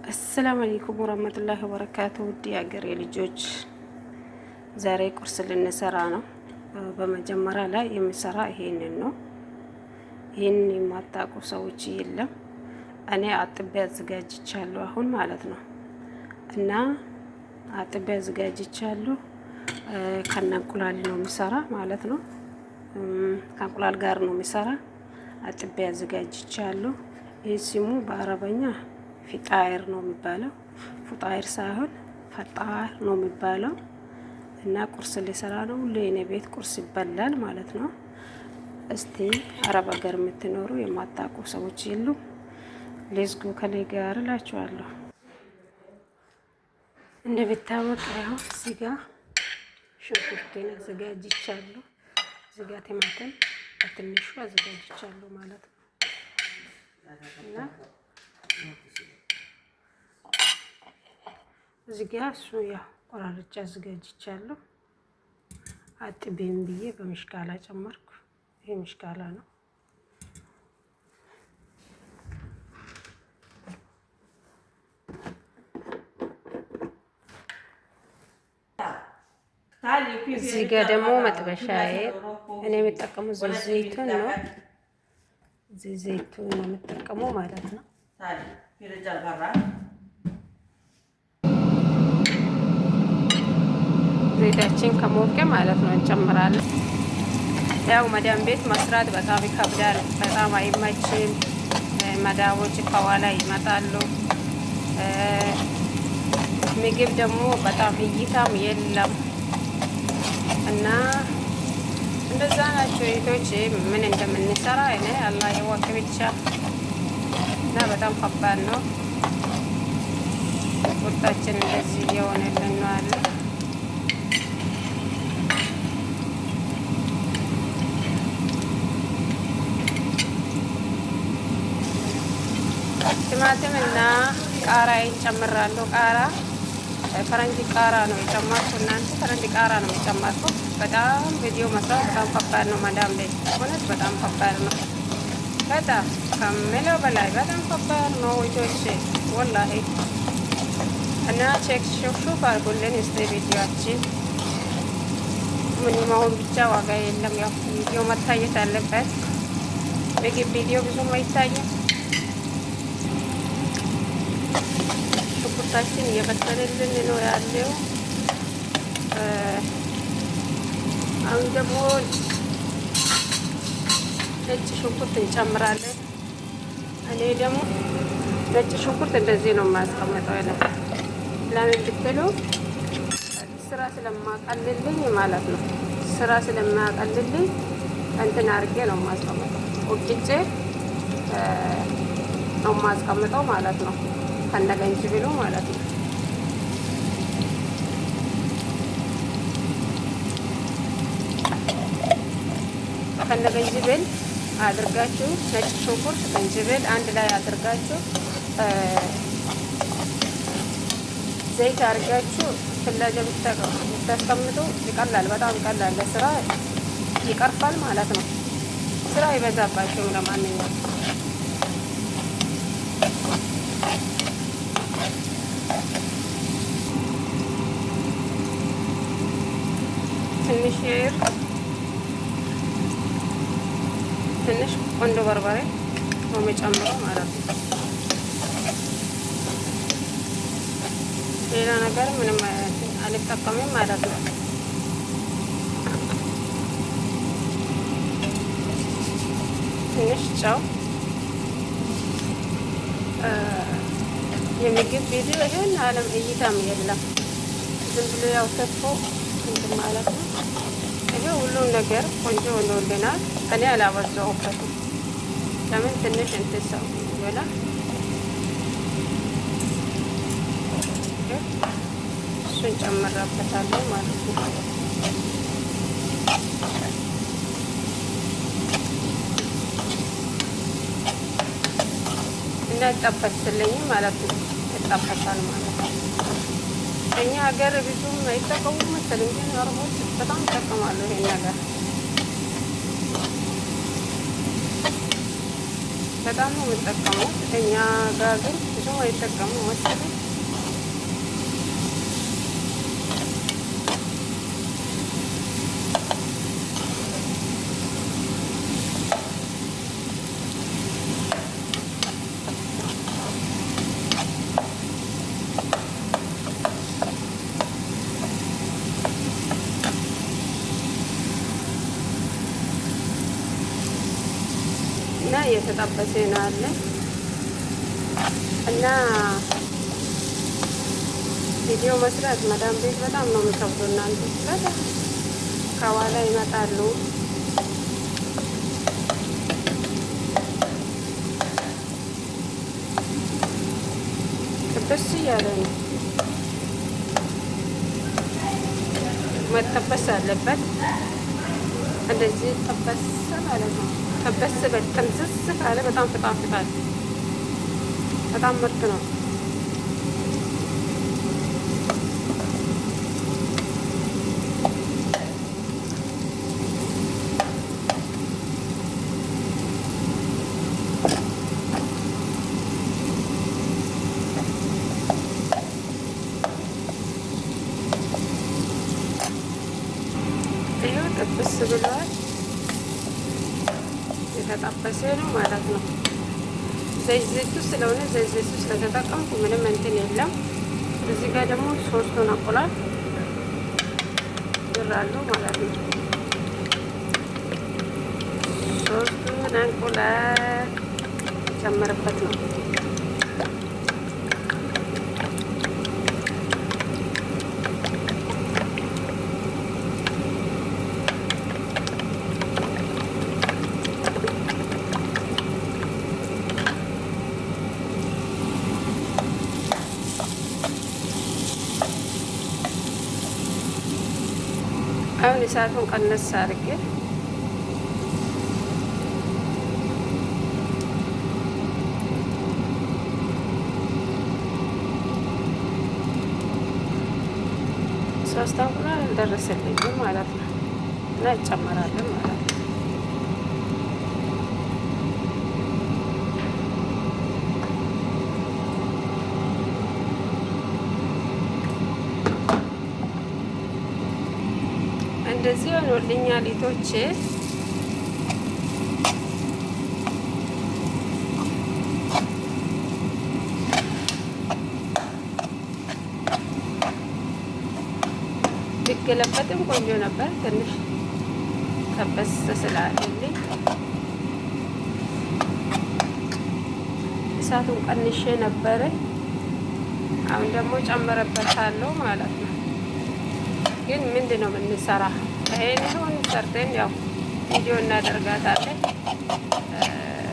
አሰላሙ አለይኩም ወራህመቱላሂ ወበረካቱ። ውድ የአገሬ ልጆች ዛሬ ቁርስ ልንሰራ ነው። በመጀመሪያ ላይ የሚሰራ ይሄንን ነው። ይሄንን የማታውቁ ሰዎች የለም። እኔ አጥቤ አዘጋጅቻለሁ አሁን ማለት ነው። እና አጥቤ አዘጋጅቻለሁ። ከነ እንቁላል ነው የሚሰራ ማለት ነው። ከእንቁላል ጋር ነው የሚሰራ። አጥቤ አዘጋጅቻለሁ። ይህ ስሙ በአረበኛ ፊጣይር ነው የሚባለው። ፉጣይር ሳይሆን ፈጣር ነው የሚባለው። እና ቁርስ ሊሰራ ነው። ለኔ ቤት ቁርስ ይበላል ማለት ነው። እስቲ አረብ ሀገር የምትኖሩ የማታውቁ ሰዎች የሉ ሌዝጉ ከኔ ጋር እላችኋለሁ። እንደሚታወቀው ያው እዚህ ጋር ሽንኩርቴን አዘጋጅቻለሁ። እዚህ ጋር ቲማቲም በትንሹ አዘጋጅቻለሁ ማለት ነው። እና እዚህ ጋር እሱ ያው ቆራርጬ አዘጋጅቻለሁ። አጥቤም ብዬ በምሽካላ ጨመርኩ። ይሄ ምሽካላ ነው። እዚህ ጋር ደግሞ መጥበሻዬ እኔ የምጠቀመው ዘይቱን ነው። ዘይቱን ነው የምጠቀመው ማለት ነው። ዘይታችን ከሞቀ ማለት ነው እንጨምራለን። ያው መዳም ቤት መስራት በጣም ይከብዳል፣ በጣም አይመችም። መዳቦች ከኋላ ይመጣሉ። ምግብ ደግሞ በጣም እይታም የለም እና እንደዛ ናቸው እህቶች። ምን እንደምንሰራ እኔ አላህ ይወቅ ብቻ። እና በጣም ከባድ ነው። ቁርጣችን እንደዚህ የሆነልን ነው አለ። ቲማቲም እና ቃራ ይጨምራለሁ። ቃራ ፈረንጅ ቃራ ነው የጨመርኩት። እናንተ ፈረንጅ ቃራ ነው የጨመርኩት። በጣም ቪዲዮ መስራት በጣም ከባድ ነው። ማዳም ላይ ሆነች በጣም ከባድ ነው። በጣም ከምለው በላይ በጣም ከባድ ነው ወይቶች ወላሂ። እና ቼክ ሹፍ አድርጉልን እስቲ ቪዲዮአችን ምን መሆን ብቻ ዋጋ የለም። ያው ቪዲዮ መታየት አለበት። ምግብ ቪዲዮ ብዙም አይታይም። ሽንኩርታችን እየበሰለልን ነው ያለው። አሁን ደግሞ ነጭ ሽንኩርት እንጨምራለን። እኔ ደግሞ ነጭ ሽንኩርት እንደዚህ ነው የማስቀምጠው። ለምን ብትሉ ስራ ስለማቀልልኝ ማለት ነው። ስራ ስለማቀልልኝ እንትን አድርጌ ነው የማስቀምጠው። ወቅጬ ነው የማስቀምጠው ማለት ነው። ከነገንጅብሉ ማለት ነው። ከነገንጅብል አድርጋችሁ ነጭ ሽንኩርት፣ ገንጅብል አንድ ላይ አድርጋችሁ ዘይት አድርጋችሁ ፍላጀ ብታስቀምጡ ይቀላል። በጣም ይቀላል። ለስራ ይቀርፋል ማለት ነው። ስራ አይበዛባችሁም። ለማንኛውም ትንሽ ትንሽ ቆንጆ በርበሬ ነው የምጨምረው ማለት ነው። ሌላ ነገር ምንም አልጠቀምም ማለት ነው። ትንሽ ጨው። የምግብ ቪዲዮ ይሄን ዓለም እይታም የለም። ዝም ብሎ ያው ከፎ እንትን ማለት ነው። ይሄ ሁሉም ነገር ቆንጆ ሆኖልናል። እኔ አላበዛሁበትም። ለምን ትንሽ እንትን ሰው ይበላል። እሱን ጨምራበታለሁ ማለት ነው። እንዳይጠበስልኝ ማለት ነው። ይጠበሳል ማለት ነው። እኛ ሀገር ብዙም አይጠቀሙም መሰለኝ፣ ግን አረቦች በጣም ይጠቀማሉ ይሄን ነገር። በጣም ነው የሚጠቀሙት። እኛ ጋር ግን ብዙም አይጠቀሙ መሰለኝ። እና እየተጠበሰ ነው አለ እና ቪዲዮ መስራት መዳም ቤት በጣም ነው የሚከብደው። እናንተ በጣም ከኋላ ይመጣሉ። ጥብስ እያለ ነው። መጠበስ አለበት። እንደዚህ ጠበስ ማለት ነው። ጠበስ በጥንስስ ካለ በጣም ፍጣፍጣል። በጣም ምርጥ ነው። ይኸው ጥብስ ብሏል። የተጠበሰ ነው ማለት ነው። ዘይቱ ስለሆነ ዘይቱ ስለተጠቀምኩ ምንም እንትን የለም። እዚህ ጋር ደግሞ ሶስቱን እንቁላል ይራሉ ማለት ነው። ሶስቱን እንቁላል ጨምርበት ነው። አሁን እሳቱን ቀነስ አድርጌ ሶስት እንቁላል አልደረሰልኝም ማለት ነው እና እንጨምራለን ማለት ነው። እንደዚህ ሆኖልኛል ሊቶቼ። ቢገለበጥም ቆንጆ ነበር። ትንሽ ጠበስ ስላለልኝ እሳቱን ቀንሼ ነበረ። አሁን ደግሞ ጨምረበታለሁ ማለት ነው። ግን ምንድን ነው የምንሰራ? ይሄን ሰርተን ያው ቪዲዮ እናደርጋታለን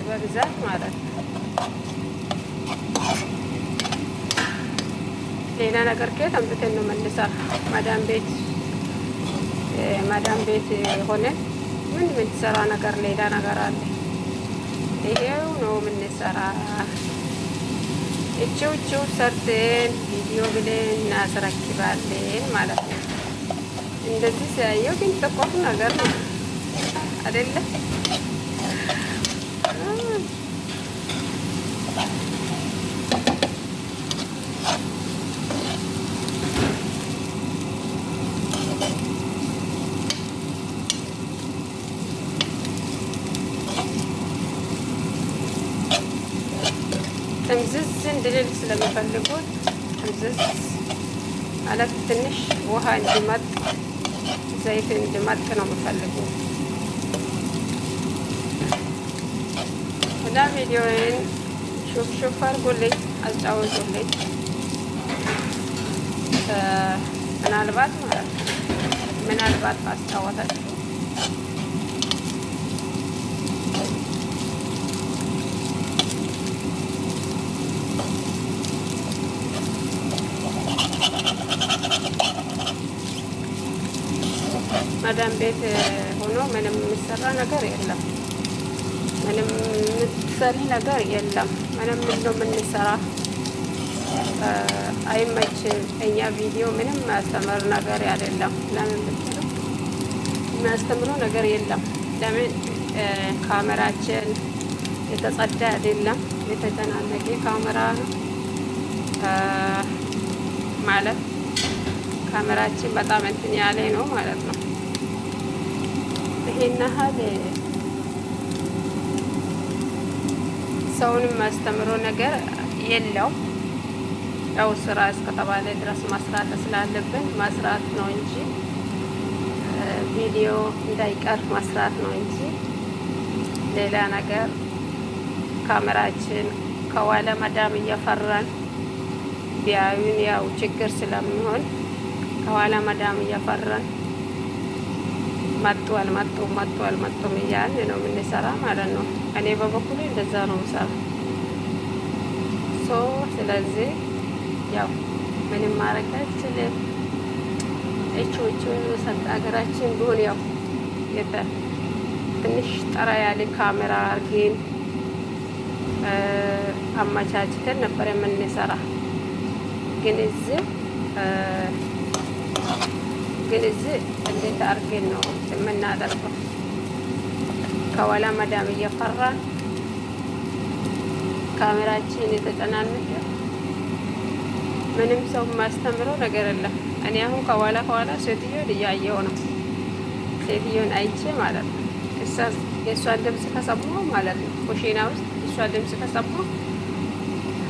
በብዛት ማለት ነው። ሌላ ነገር ከየት አምጥተን ነው የምንሰራ? ማዳም ቤት ሆነ ምን የምትሰራ ነገር ሌላ ነገር አለ? ይሄው ነው የምንሰራ። እቺው ሰርተን ቪዲዮ ብለን እናስረክባለን ማለት ነው። እንደዚህ ሲያየው ግን ጥቁር ነገር ነው አይደለ? ጥምዝዝ እንድልል ስለሚፈልጉት ጥምዝዝ ማለት ትንሽ ውሃ እንዲመጥ ዘይት እንዲመጥ ነው የምፈልገው። እና ቪዲዮዬን ሹፍ አድርጎልኝ አጫወቱልኝ። ምናልባት ማለት ነው ምናልባት ባስታወታችሁ ማዳም ቤት ሆኖ ምንም የሚሰራ ነገር የለም። ምንም የምትሰሪ ነገር የለም። ምንም ነው የምንሰራ አይመችም። እኛ ቪዲዮ ምንም የሚያስተምር ነገር አይደለም። ለምን ብትሉ የሚያስተምረው ነገር የለም። ለምን ካሜራችን የተጸዳ አይደለም፣ የተጨናነቀ ካሜራ ነው። ማለት ካሜራችን በጣም እንትን ያለ ነው ማለት ነው። ይሄን ያህል ሰውንም ማስተምሮ ነገር የለው። ያው ስራ እስከተባለ ድረስ መስራት ስላለብን መስራት ነው እንጂ ቪዲዮ እንዳይቀር መስራት ነው እንጂ ሌላ ነገር ካሜራችን ከኋላ መዳም እየፈራን ቢያዩን ያው ችግር ስለሚሆን ከኋላ መዳም እየፈራን መጡ አልመጡም እያልን ነው የምንሰራ ማለት ነው። እኔ በበኩሌ እንደዛ ነው የምሰራ። ስለዚህ ያው ምንም ማድረግ አይችልም። እቾቹን ሰጥ ሀገራችን ቢሆን ያው ትንሽ ጠራ ያለ ካሜራ አርገን አመቻችተን ነበር የምንሰራ። ግን እዚህ እንዴት አርገን ነው የምናደርገው? ከኋላ መዳም እየፈራን ካሜራችን የተጨናነቀ ምንም ሰው የማስተምረው ነገር የለም። እኔ አሁን ከኋላ ሴትዮን እያየሁ ነው። ሴትዮን አይቼ ማለት ነው የእሷን ድምፅ ከሰማሁ ማለት ነው ኩሽና ውስጥ የእሷን ድምፅ ከሰማሁ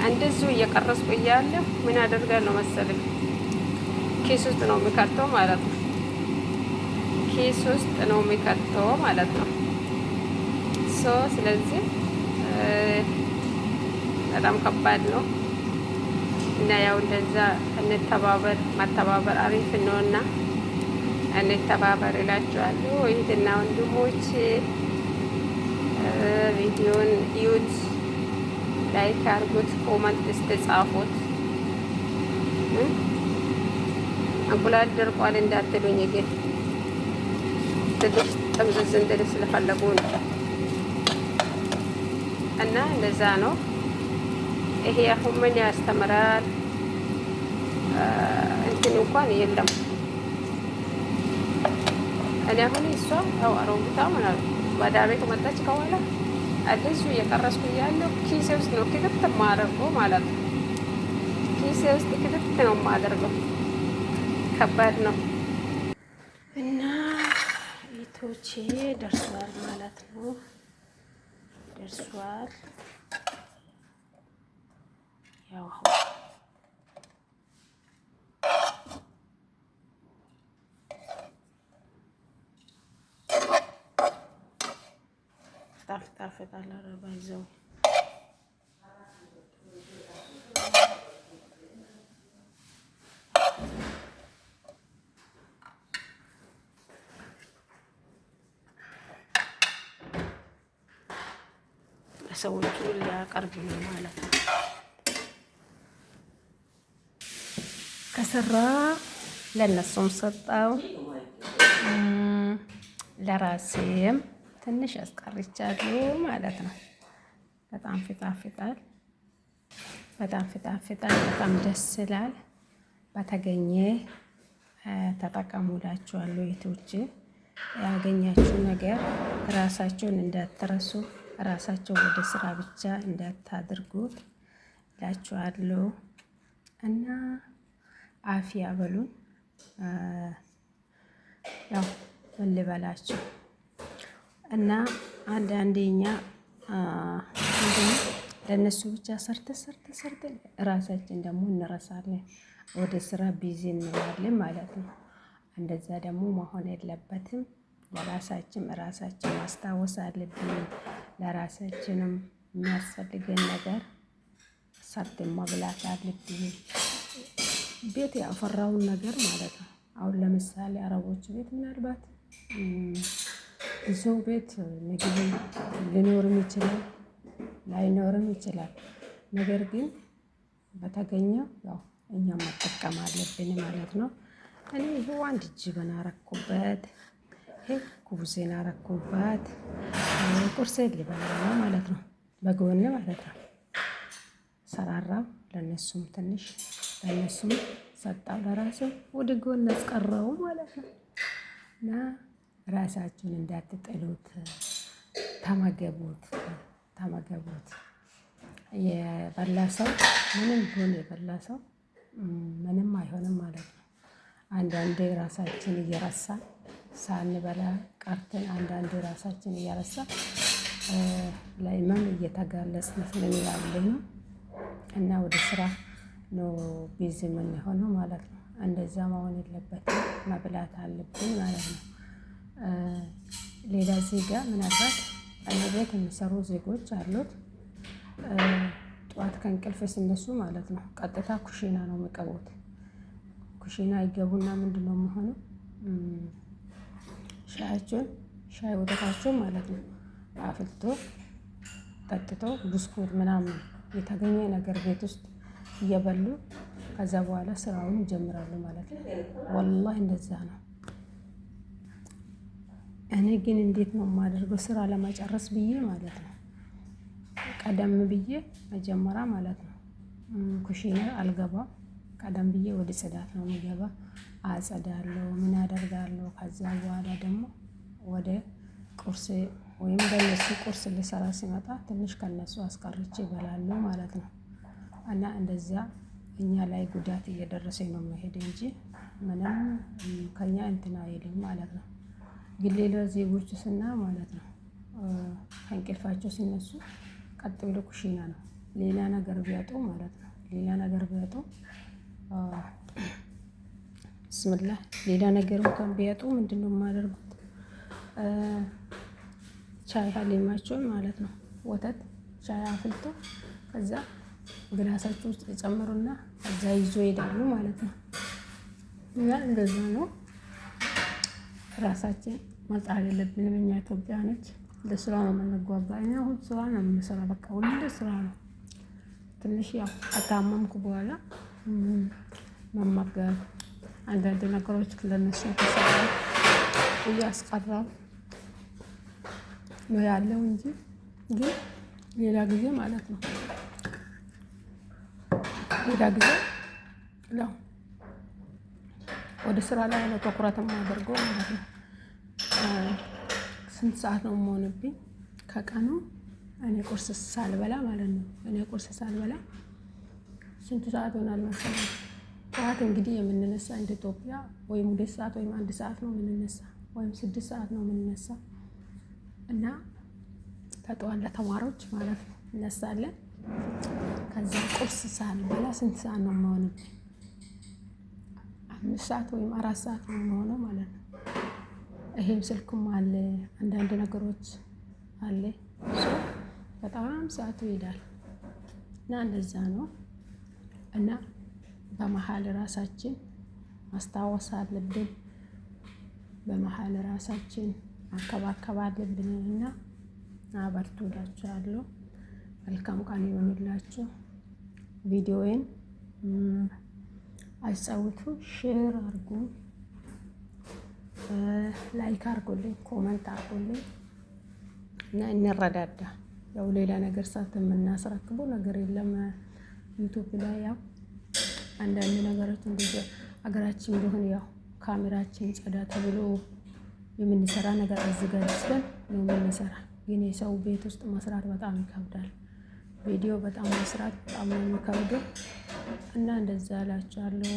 እንደዚሁ እየቀረጽኩ እያለሁ ምን አደርጋለሁ መሰለኝ? ኪስ ውስጥ ነው የሚከተው ማለት ነው። ኪስ ውስጥ ነው የሚከተው ማለት ነው። ስለዚህ በጣም ከባድ ነው እና ያው እንደዛ እንተባበር። መተባበር አሪፍ ነውና እንተባበር እላችኋለሁ። እህትና ወንድሞች ቪዲዮን እዩት፣ ላይክ አድርጉት፣ ኮመንት እስቲ ጻፉት። እንቁላል ደርቋል እንዳትሉኝ ግን ትንሽ ጥምዝዝ እንድል ስለፈለጉ ነው እና እንደዛ ነው። ይሄ አሁን ምን ያስተምራል? እንትን እንኳን የለም። እኔ አሁን እሷ ያው አሮጊቷ ማለት ነው ወደ ቤት መጣች ከኋላ እንደዚሁ እየቀረስኩ እያለሁ ኪሴ ውስጥ ነው ክትት የማደርገው ማለት ነው። ኪሴ ውስጥ ክትት ነው የማደርገው። ከባድ ነው እና ቤቶቼ ደርሷል ማለት ነው። ደርሷል ያው ጣፍጣል አረባይዘው ሰዎቹ ሊያቀርብ ነው ማለት ነው። ከሰራ ለነሱም ሰጣው ለራሴም ትንሽ አስቀርቻለሁ ማለት ነው። በጣም ፍጣፍጣል፣ በጣም ደስ ይላል። በተገኘ ተጠቀሙላችኋለሁ። የቶች ያገኛችሁ ነገር ራሳችሁን እንዳትረሱ፣ ራሳቸው ወደ ስራ ብቻ እንዳታድርጉት እላችኋለሁ እና አፊያ በሉን። ያው ምን ልበላችሁ እና አንዳንዴኛ ለእነሱ ብቻ ሰርተን ራሳችን ደግሞ እንረሳለን፣ ወደ ስራ ቢዚ እንላለን ማለት ነው። እንደዛ ደግሞ መሆን የለበትም። ራሳችን ማስታወስ አለብን። ለራሳችንም የሚያስፈልገን ነገር ሰርተን መብላት አለብን። ቤት ያፈራውን ነገር ማለት ነው። አሁን ለምሳሌ አረቦች ቤት ምናልባት ብዙ ቤት ምግብ ሊኖርም ይችላል ላይኖርም ይችላል። ነገር ግን በተገኘው ያው እኛ መጠቀም አለብን ማለት ነው። እኔ ይሄው አንድ ጅብን አረኩበት፣ ይሄ ኩብዜን አረኩበት፣ ቁርሴን ሊበላ ነው ማለት ነው። በጎን ማለት ነው ሰራራው። ለነሱም ትንሽ ለነሱም ሰጣው፣ ለራሱ ወደ ጎን አስቀረው ማለት ነው። እና ራሳችሁን እንዳትጥሉት፣ ተመገቡት። የበላ ሰው ምንም ቢሆን የበላ ሰው ምንም አይሆንም ማለት ነው። አንዳንዴ ራሳችን እየረሳን ሳንበላ ቀርተን አንዳንዴ ራሳችን እየረሳን ለህመም እየተጋለጽን ስለሚያለኝ እና ወደ ስራ ነው ቢዚ የምንሆነው ማለት ነው። እንደዛ መሆን የለበትም፣ መብላት አለብን ማለት ነው። ሌላ ዜጋ ምናልባት እኔ ቤት የሚሰሩ ዜጎች አሉት። ጠዋት ከእንቅልፍ ሲነሱ ማለት ነው ቀጥታ ኩሽና ነው የሚገቡት። ኩሽና ይገቡና ምንድነው የሚሆነው? ሻይ ወተታቸውን ማለት ነው አፍልቶ ጠጥቶ ብስኩት ምናምን የተገኘ ነገር ቤት ውስጥ እየበሉ ከዛ በኋላ ስራውን ይጀምራሉ ማለት ነው። ወላሂ እንደዛ ነው። እኔ ግን እንዴት ነው የማደርገው? ስራ ለመጨረስ ብዬ ማለት ነው ቀደም ብዬ መጀመሪያ ማለት ነው ኩሽና አልገባም። ቀደም ብዬ ወደ ጽዳት ነው የሚገባ። አጸዳለሁ፣ ምን አደርጋለሁ። ከዛ በኋላ ደግሞ ወደ ቁርስ ወይም በእነሱ ቁርስ ልሰራ ሲመጣ ትንሽ ከነሱ አስቀርቼ እበላለሁ ማለት ነው። እና እንደዚያ እኛ ላይ ጉዳት እየደረሰ ነው የሚሄድ እንጂ ምንም ከኛ እንትን አይልም ማለት ነው። ግን ሌላ ዜጎች ስናይ ማለት ነው ከእንቅልፋቸው ሲነሱ ቀጥ ብሎ ኩሽና ነው። ሌላ ነገር ቢያጡ ማለት ነው ሌላ ነገር ቢያጡ ብስምላህ ሌላ ነገር እንኳን ቢያጡ ምንድነው የማደርጉት? ሻይ ሀሊማቸውን ማለት ነው ወተት ሻይ አፍልቶ ከዛ ግላሳቸው ውስጥ ይጨምሩና ከዛ ይዞ ይሄዳሉ ማለት ነው። እና እንደዛ ነው። ራሳችን መጣል የለብንም እኛ ኢትዮጵያኖች። ለስራ ነው የምንጓጓ። እኔ አሁን ስራ ነው የምንሰራው። በቃ ሁሌ ስራ ነው። ትንሽ ያው ከታመምኩ በኋላ መመገብ አንዳንድ ነገሮች ለነሱ ተሰራው እያስቀረው ነው ያለው እንጂ ግን ሌላ ጊዜ ማለት ነው ሌላ ጊዜ ያው ወደ ስራ ላይ ነው ትኩረት የማደርገው ማለት ነው። ስንት ሰዓት ነው የምሆንብኝ ከቀኑ እኔ ቁርስ ሳልበላ ማለት ነው። እኔ ቁርስ ሳልበላ ስንት ሰዓት ይሆናል መሰለኝ? ጠዋት እንግዲህ የምንነሳ እንደ ኢትዮጵያ ወይም 2 ሰዓት ወይም 1 ሰዓት ነው የምንነሳ ወይም 6 ሰዓት ነው የምንነሳ እና ከጠዋት ለተማሪዎች ማለት ነው እነሳለን። ከዛ ቁርስ ሳልበላ ስንት ሰዓት ነው የምሆንብኝ? 5 ሰዓት ወይም 4 ሰዓት ነው የምሆነው ማለት ነው። ይሄም ስልክም አለ አንዳንድ ነገሮች አለ በጣም ሰዓቱ ይሄዳል እና እንደዛ ነው። እና በመሃል ራሳችን ማስታወስ አለብን። በመሃል ራሳችን ማንከባከብ አለብን እና በርቱ እላችኋለሁ። መልካም ቀን ይሁንላችሁ። ቪዲዮዬን አጫውቱ፣ ሼር አድርጉ፣ ላይክ አድርጉልኝ፣ ኮመንት አድርጉልኝ እና እንረዳዳ። ያው ሌላ ነገር ሰርተን የምናስረክበው ነገር የለም። ዩቲዩብ ላይ ያው አንዳንድ ነገሮች እንደዚህ ሀገራችን ቢሆን ያው ካሜራችን ጸዳ ተብሎ የምንሰራ ነገር አዘጋጅተን ነው የምንሰራ። ግን የሰው ቤት ውስጥ መስራት በጣም ይከብዳል። ቪዲዮ በጣም መስራት በጣም ነው የሚከብደው እና እንደዛ እላችኋለሁ።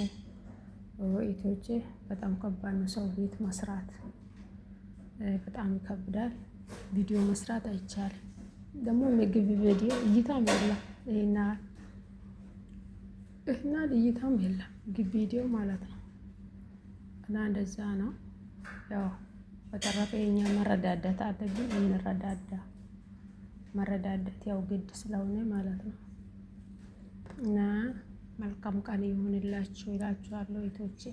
እህቶቼ በጣም ከባድ ነው ሰው ቤት መስራት በጣም ይከብዳል። ቪዲዮ መስራት አይቻልም። ደግሞ ምግብ ቪዲዮ እይታም የለም። ይሄና እይታም የለም ግብ ቪዲዮ ማለት ነው እና እንደዛ ነው። ያው በተረፈ የኛ መረዳዳት አለብን። እንረዳዳ። መረዳዳት ያው ግድ ስለሆነ ማለት ነው እና መልካም ቀን ይሁንላችሁ እላችኋለሁ እህቶቼ።